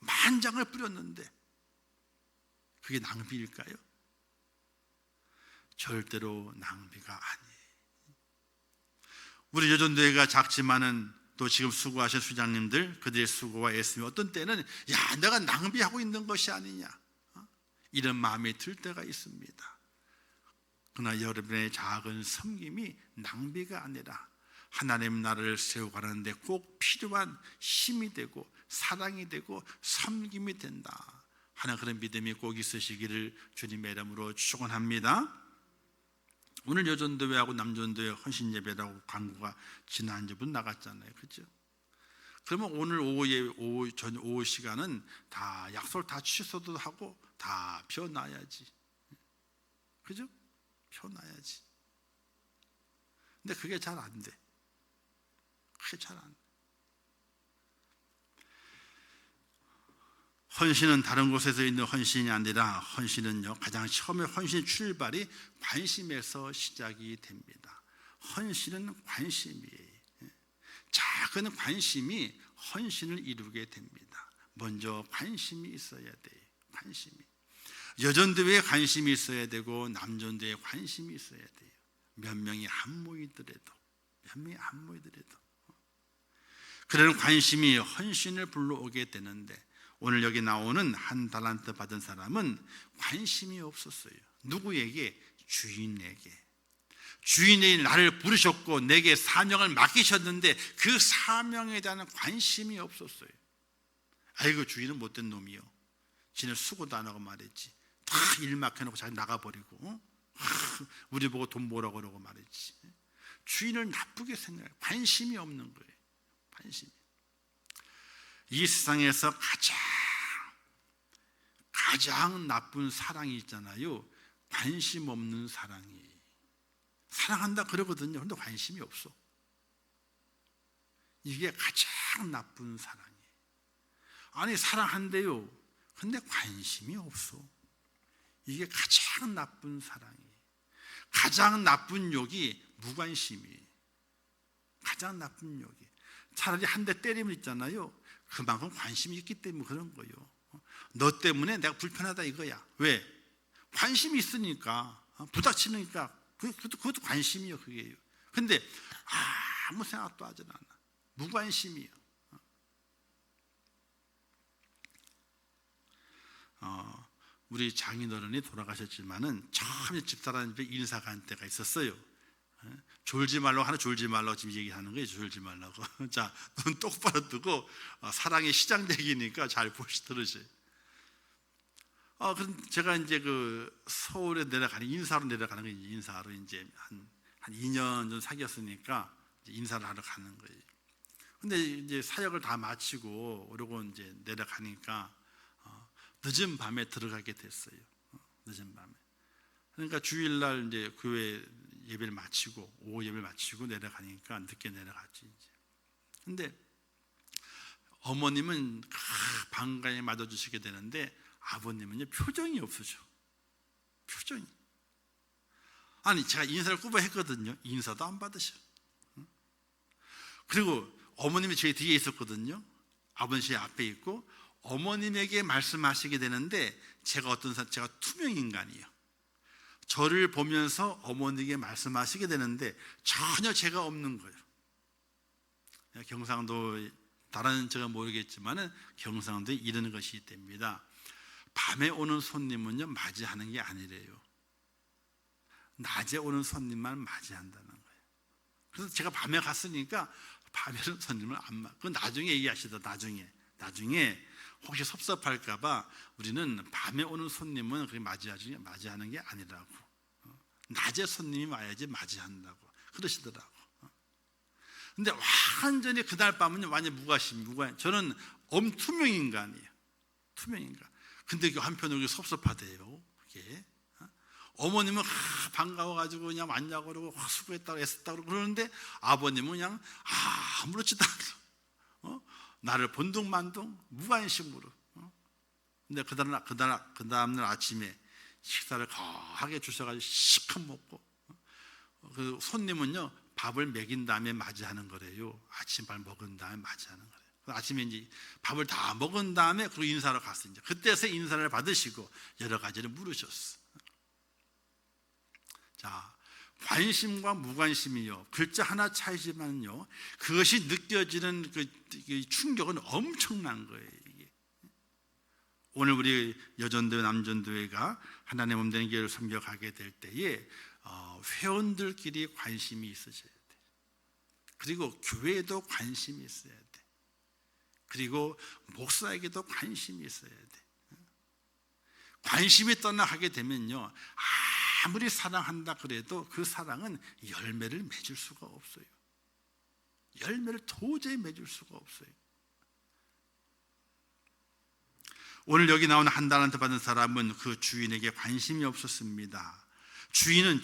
10,000장을 뿌렸는데 그게 낭비일까요? 절대로 낭비가 아니에요. 우리 여전도회가 작지만은 또 지금 수고하신 수장님들, 그들의 수고와 애씀이 어떤 때는 내가 낭비하고 있는 것이 아니냐, 이런 마음이 들 때가 있습니다. 그러나 여러분의 작은 섬김이 낭비가 아니라 하나님 나라를 세워가는데 꼭 필요한 힘이 되고 사랑이 되고 섬김이 된다 하는 그런 믿음이 꼭 있으시기를 주님의 이름으로 축원합니다. 오늘 여전도회하고 남전도회 헌신예배라고 광고가 지난주분 나갔잖아요. 그렇죠? 그러면 오늘 오후 시간은 다 약속을 다 취소도 하고 다 펴놔야지. 그죠? 펴놔야지. 근데 그게 잘 안 돼. 그게 잘 안 돼. 헌신은 다른 곳에서 있는 헌신이 아니라 헌신은요, 가장 처음에 헌신 출발이 관심에서 시작이 됩니다. 헌신은 관심이에요. 작은 관심이 헌신을 이루게 됩니다. 먼저 관심이 있어야 돼요. 관심이. 여전도회에 관심이 있어야 되고 남전도회에 관심이 있어야 돼요. 몇 명이 안 모이더라도, 그런 관심이 헌신을 불러오게 되는데, 오늘 여기 나오는 한 달란트 받은 사람은 관심이 없었어요. 누구에게? 주인에게. 주인이 나를 부르셨고 내게 사명을 맡기셨는데 그 사명에 대한 관심이 없었어요. 아이고, 주인은 못된 놈이요, 지는 수고도 안 하고 말했지, 다 일 맡겨놓고 자기 나가버리고 우리 보고 돈 모으라고 그러고 말했지. 주인을 나쁘게 생각해요. 관심이 없는 거예요. 관심이. 이 세상에서 가장 나쁜 사랑이 있잖아요. 관심 없는 사랑이. 사랑한다 그러거든요. 근데 관심이 없어. 이게 가장 나쁜 사랑이에요. 아니, 사랑한대요. 근데 관심이 없어. 이게 가장 나쁜 사랑이에요. 가장 나쁜 욕이 무관심이에요. 가장 나쁜 욕이. 차라리 한 대 때리면 있잖아요, 그만큼 관심이 있기 때문에 그런 거예요. 너 때문에 내가 불편하다 이거야. 왜? 관심이 있으니까. 부닥치니까. 그것도 관심이요, 그게요. 근데 아무 생각도 하지 않아. 무관심이요. 우리 장인어른이 돌아가셨지만은 처음에 집사람 집에 인사 간 때가 있었어요. 졸지 말라고, 하나 졸지 말라고 지금 얘기하는 거예요. 졸지 말라고. 자, 눈 똑바로 뜨고 사랑의 시장대기니까 잘 들으세요. 그럼 제가 이제 그 서울에 인사로 내려가는 거예요. 인사로 이제 한 2년 전 사귀었으니까 이제 인사를 하러 가는 거예요. 근데 이제 사역을 다 마치고 그러고 이제 내려가니까 늦은 밤에 들어가게 됐어요. 늦은 밤에. 그러니까 주일날 이제 교회 예배를 마치고, 오후 예배를 마치고 내려가니까 늦게 내려갔지 이제. 근데 어머님은 반가에 맞아주시게 되는데 아버님은요, 표정이 없으셔. 표정이. 아니, 제가 인사를 꾸벅했거든요. 인사도 안 받으셔. 그리고 어머님이 제 뒤에 있었거든요. 아버님 제 앞에 있고 어머님에게 말씀하시게 되는데 제가 제가 투명 인간이에요. 저를 보면서 어머니에게 말씀하시게 되는데 전혀 제가 없는 거예요. 경상도, 다른 제가 모르겠지만은 경상도에 이런 것이 됩니다. 밤에 오는 손님은요, 맞이하는 게 아니래요. 낮에 오는 손님만 맞이한다는 거예요. 그래서 제가 밤에 갔으니까 밤에는 손님을 안 맞. 그건 나중에 얘기하시다. 나중에 혹시 섭섭할까봐 우리는 밤에 오는 손님은 그렇게 맞이하는 게 아니라고. 낮에 손님이 와야지 맞이한다고 그러시더라고. 근데 완전히 그날 밤은 완전 무관심. 저는 투명 인간이에요. 투명 인간. 근데 그 한편으로 섭섭하대요. 그게. 어머님은 반가워가지고 그냥 왔냐고 그러고 수고했다고 애썼다고 그러는데 아버님은 그냥 아무렇지도 않아. 나를 본둥만둥 무관심으로. 근데 그 다음날 아침에 식사를 거하게 주셔가지고 시컷 먹고 그 손님은요 밥을 먹인 다음에 맞이하는 거래요. 아침밥 먹은 다음에 맞이하는 거래요. 아침에 이제 밥을 다 먹은 다음에 그 인사로 갔어요. 이제 그때서 인사를 받으시고 여러 가지를 물으셨어. 자, 관심과 무관심이요 글자 하나 차이지만요 그것이 느껴지는 그 충격은 엄청난 거예요. 이게. 오늘 우리 여전도회 남전도회가 하나님 몸되는 교회를 섬겨가게 될 때에 회원들끼리 관심이 있으셔야 돼. 그리고 교회에도 관심이 있어야 돼. 그리고 목사에게도 관심이 있어야 돼. 관심이 떠나가게 되면요 아무리 사랑한다 그래도 그 사랑은 열매를 맺을 수가 없어요. 열매를 도저히 맺을 수가 없어요. 오늘 여기 나온 한 달란트 받은 사람은 그 주인에게 관심이 없었습니다. 주인은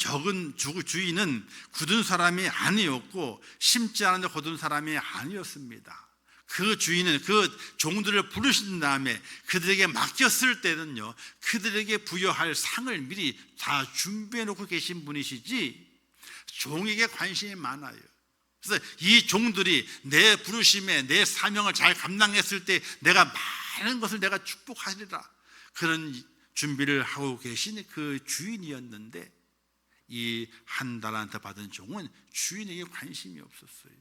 굳은 사람이 아니었고 심지 않은데 거둔 사람이 아니었습니다. 그 주인은 그 종들을 부르신 다음에 그들에게 맡겼을 때는요 그들에게 부여할 상을 미리 다 준비해 놓고 계신 분이시지 종에게 관심이 많아요. 그래서 이 종들이 내 부르심에 내 사명을 잘 감당했을 때 내가 많은 것을 내가 축복하리라 그런 준비를 하고 계신 그 주인이었는데 이 한 달란트 받은 종은 주인에게 관심이 없었어요.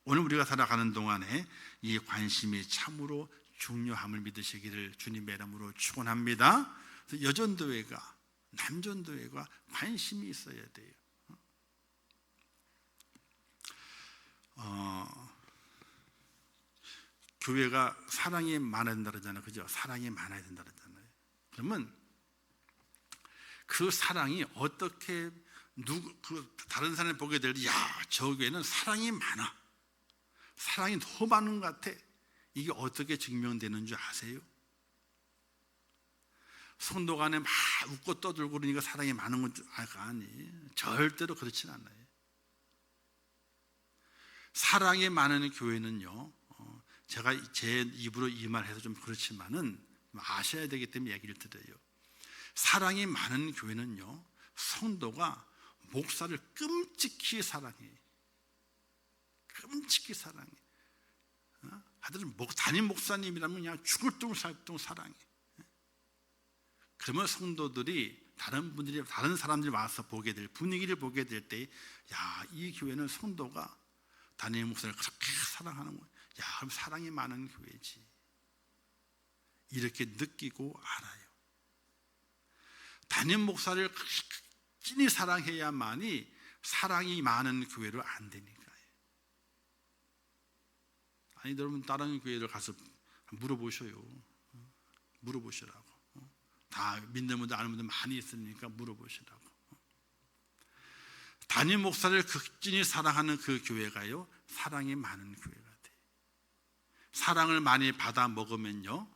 오늘 우리가 살아가는 동안에 이 관심이 참으로 중요함을 믿으시기를 주님의 이름으로 축원합니다. 여전도회가 남전도회가 관심이 있어야 돼요. 교회가 사랑이 많아야 된다 그러잖아요. 그죠? 사랑이 많아야 된다 그러잖아요. 그러면 그 사랑이 어떻게 다른 사람이 보게 될 때 저 교회는 사랑이 많아. 사랑이 너무 많은 것 같아. 이게 어떻게 증명되는 줄 아세요? 성도 간에 막 웃고 떠들고 그러니까 사랑이 많은 건 아니. 절대로 그렇진 않아요. 사랑이 많은 교회는요 제가 제 입으로 이 말해서 좀 그렇지만은 아셔야 되기 때문에 얘기를 드려요. 사랑이 많은 교회는요 성도가 목사를 끔찍히 사랑해요. 끔찍히 사랑해. 하여튼 담임 목사님이라면 그냥 죽을 둥 살 둥 사랑해. 그러면 성도들이 다른 사람들이 와서 보게 될 분위기를 보게 될 때, 이 교회는 성도가 담임 목사를 그렇게 사랑하는 거야. 그럼 사랑이 많은 교회지. 이렇게 느끼고 알아요. 담임 목사를 찐히 사랑해야만이 사랑이 많은 교회로 안 되니까요. 아니 여러분 다른 교회를 가서 물어보셔요. 물어보시라고. 다 믿는 분들 아는 분들 많이 있으니까 물어보시라고. 담임 목사를 극진히 사랑하는 그 교회가요 사랑이 많은 교회가 돼요. 사랑을 많이 받아 먹으면요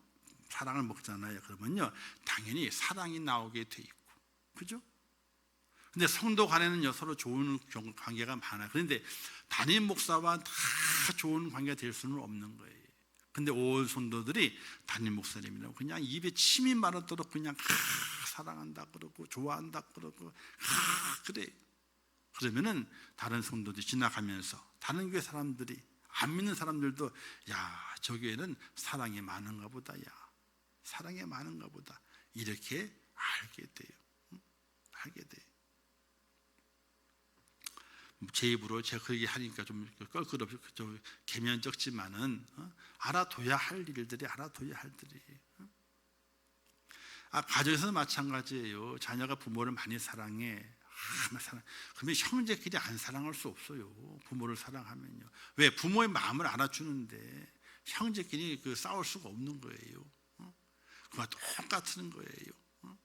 사랑을 먹잖아요. 그러면요 당연히 사랑이 나오게 돼 있고, 그죠? 근데 성도 간에는 서로 좋은 관계가 많아요. 그런데 담임 목사와 다 좋은 관계가 될 수는 없는 거예요. 근데 온 성도들이 담임 목사님이라고 그냥 입에 침이 마르도록 그냥 사랑한다 그러고 좋아한다 그러고 그래. 그러면은 다른 성도들이 지나가면서 다른 교회 사람들이 안 믿는 사람들도 저 교회는 사랑이 많은가 보다. 사랑이 많은가 보다. 이렇게 알게 돼요. 알게 돼요. 제 입으로 제가 그렇게 하니까 좀 껄끄럽죠. 좀 개면적지만은 알아둬야 할 일들이 알아둬야 할 일이에요. 가정에서는 마찬가지예요. 자녀가 부모를 많이 사랑해. 정말 사랑. 그러면 형제끼리 안 사랑할 수 없어요. 부모를 사랑하면요. 왜? 부모의 마음을 알아주는데 형제끼리 싸울 수가 없는 거예요. 그와 똑같은 거예요.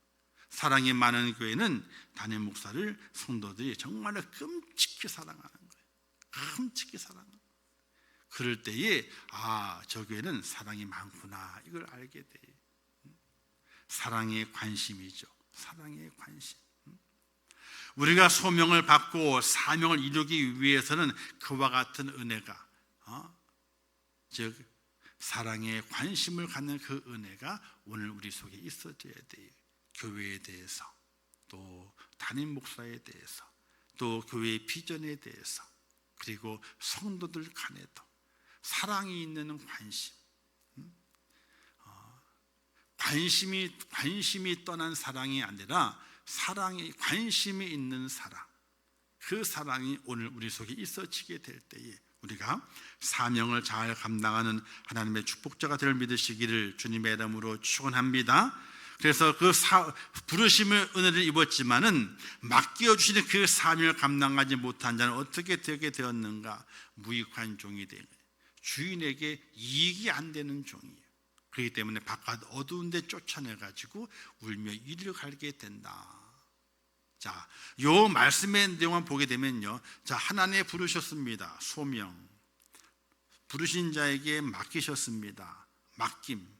사랑이 많은 교회는 담임 목사를 성도들이 정말로 끔찍히 사랑하는 거예요. 끔찍히 사랑하는 거예요. 그럴 때에 저 교회는 사랑이 많구나, 이걸 알게 돼요. 사랑의 관심이죠. 사랑의 관심. 우리가 소명을 받고 사명을 이루기 위해서는 그와 같은 은혜가, 즉 사랑의 관심을 갖는 그 은혜가 오늘 우리 속에 있어져야 돼요. 교회에 대해서, 또 담임 목사에 대해서, 또 교회의 비전에 대해서, 그리고 성도들 간에도 사랑이 있는 관심. 관심이 떠난 사랑이 아니라 관심이 있는 사랑, 그 사랑이 오늘 우리 속에 있어지게 될 때에 우리가 사명을 잘 감당하는 하나님의 축복자가 될 믿으시기를 주님의 이름으로 축원합니다. 그래서 그 부르심의 은혜를 입었지만은 맡겨주시는 그 사명을 감당하지 못한 자는 어떻게 되게 되었는가? 무익한 종이 되는 거예요. 주인에게 이익이 안 되는 종이에요. 그렇기 때문에 바깥 어두운 데 쫓아내가지고 울며 이리로 갈게 된다. 자, 요 말씀의 내용만 보게 되면요, 자, 하나님 부르셨습니다. 소명, 부르신 자에게 맡기셨습니다. 맡김.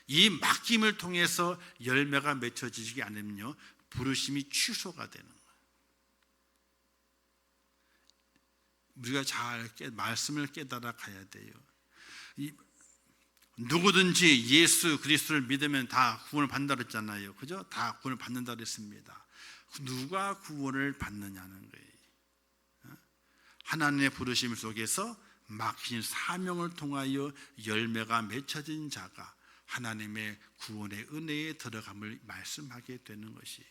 이 맡김을 통해서 열매가 맺혀지지 않으면요, 부르심이 취소가 되는 거예요. 우리가 잘 말씀을 깨달아 가야 돼요. 누구든지 예수 그리스도를 믿으면 다 구원을 받는다 그랬잖아요. 그죠? 다 구원을 받는다 그랬습니다. 누가 구원을 받느냐는 거예요. 하나님의 부르심 속에서 맡기신 사명을 통하여 열매가 맺혀진 자가 하나님의 구원의 은혜에 들어감을 말씀하게 되는 것이,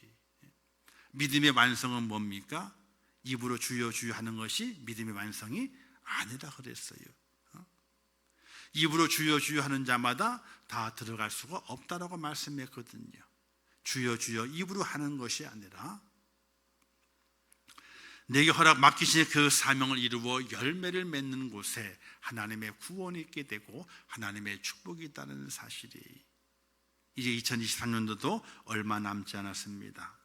믿음의 완성은 뭡니까? 입으로 주여 주여 하는 것이 믿음의 완성이 아니라 그랬어요. 입으로 주여 주여 하는 자마다 다 들어갈 수가 없다라고 말씀했거든요. 주여 주여 입으로 하는 것이 아니라 내게 맡기신 그 사명을 이루어 열매를 맺는 곳에 하나님의 구원이 있게 되고 하나님의 축복이 있다는 사실이, 이제 2023년도도 얼마 남지 않았습니다.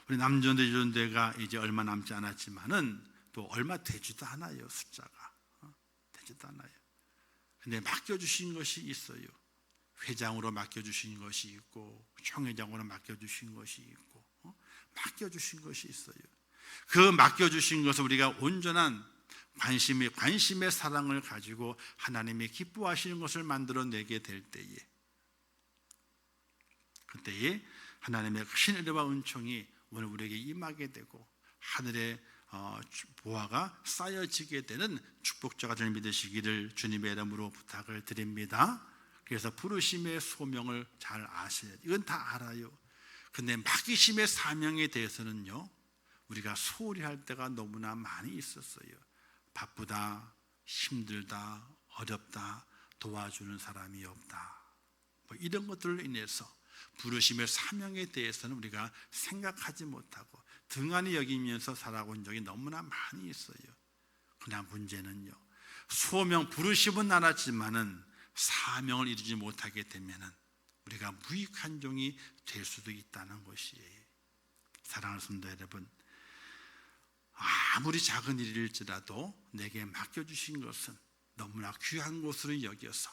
우리 남전대 유전대가 이제 얼마 남지 않았지만은 또 얼마 되지도 않아요. 숫자가 되지도 않아요. 근데 맡겨주신 것이 있어요. 회장으로 맡겨주신 것이 있고, 총회장으로 맡겨주신 것이 있고, 맡겨주신 것이 있어요. 그 맡겨주신 것을 우리가 온전한 관심의 사랑을 가지고 하나님이 기뻐하시는 것을 만들어내게 될 때에, 그때에 하나님의 큰 은혜와 은총이 오늘 우리에게 임하게 되고 하늘의 보화가 쌓여지게 되는 축복자가 될 믿으시기를 주님의 이름으로 부탁을 드립니다. 그래서 부르심의 소명을 잘 아셔야 돼요. 이건 다 알아요. 근데 맡기심의 사명에 대해서는요, 우리가 소홀히 할 때가 너무나 많이 있었어요. 바쁘다, 힘들다, 어렵다, 도와주는 사람이 없다, 뭐 이런 것들로 인해서 부르심의 사명에 대해서는 우리가 생각하지 못하고 등한히 여기면서 살아온 적이 너무나 많이 있어요. 그러나 문제는요, 소명 부르심은 알았지만은 사명을 이루지 못하게 되면은 우리가 무익한 종이 될 수도 있다는 것이에요. 사랑하는 성도 여러분, 아무리 작은 일일지라도 내게 맡겨주신 것은 너무나 귀한 것으로 여겨서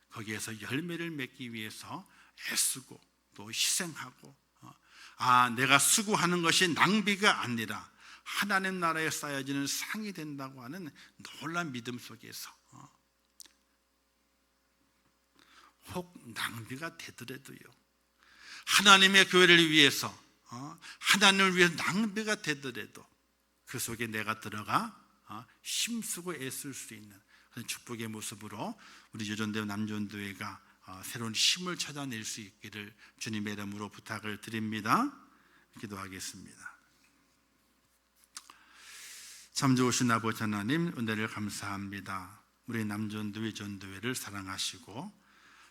거기에서 열매를 맺기 위해서 애쓰고 또 희생하고, 내가 수고하는 것이 낭비가 아니라 하나님 나라에 쌓여지는 상이 된다고 하는 놀라운 믿음 속에서, 혹 낭비가 되더라도요, 하나님의 교회를 위해서, 하나님을 위해서 낭비가 되더라도 그 속에 내가 들어가 힘쓰고 애쓸 수 있는 그런 축복의 모습으로 우리 유전대회 남전도회가 새로운 힘을 찾아낼 수 있기를 주님의 이름으로 부탁을 드립니다. 기도하겠습니다. 참 좋으신 아버지 하나님, 은혜를 감사합니다. 우리 남전도회 전도회를 사랑하시고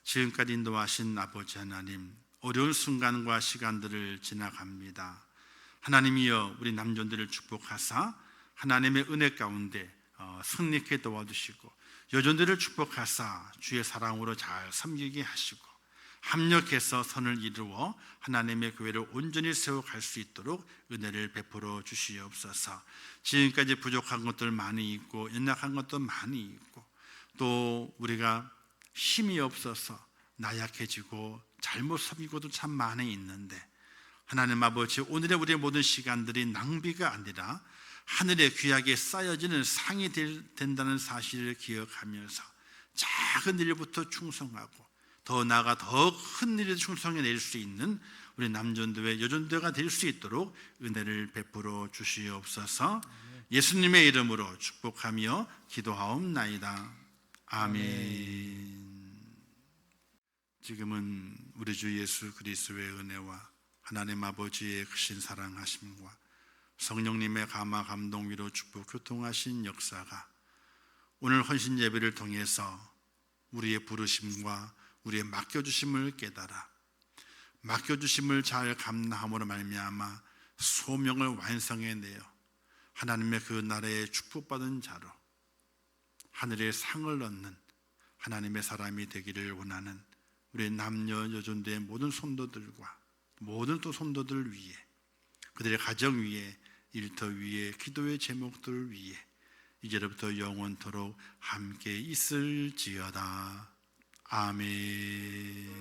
지금까지 인도하신 아버지 하나님, 어려운 순간과 시간들을 지나갑니다. 하나님이여 우리 남존들을 축복하사 하나님의 은혜 가운데 승리케 도와주시고, 여존들을 축복하사 주의 사랑으로 잘 섬기게 하시고, 합력해서 선을 이루어 하나님의 교회를 온전히 세워갈 수 있도록 은혜를 베풀어 주시옵소서. 지금까지 부족한 것들 많이 있고 연약한 것도 많이 있고, 또 우리가 힘이 없어서 나약해지고 잘못 섬기고도 참 많이 있는데, 하나님 아버지, 오늘의 우리의 모든 시간들이 낭비가 아니라 하늘에 귀하게 쌓여지는 상이 된다는 사실을 기억하면서 작은 일부터 충성하고 더 나아가 더 큰 일에 충성해 낼 수 있는 우리 남존도회 여존도회가 될 수 있도록 은혜를 베풀어 주시옵소서. 예수님의 이름으로 축복하며 기도하옵나이다. 아멘. 지금은 우리 주 예수 그리스도의 은혜와 하나님 아버지의 크신 사랑하심과 성령님의 감화 감동 위로 축복 교통하신 역사가 오늘 헌신 예배를 통해서 우리의 부르심과 우리의 맡겨주심을 깨달아 맡겨주심을 잘 감당함으로 말미암아 소명을 완성해내어 하나님의 그 나라의 축복받은 자로 하늘의 상을 얻는 하나님의 사람이 되기를 원하는 우리 남녀 여존대의 모든 성도들과 모든 또 성도들 위해, 그들의 가정 위에, 일터 위에, 기도의 제목들 위에 이제부터 영원토록 함께 있을지어다. 아멘.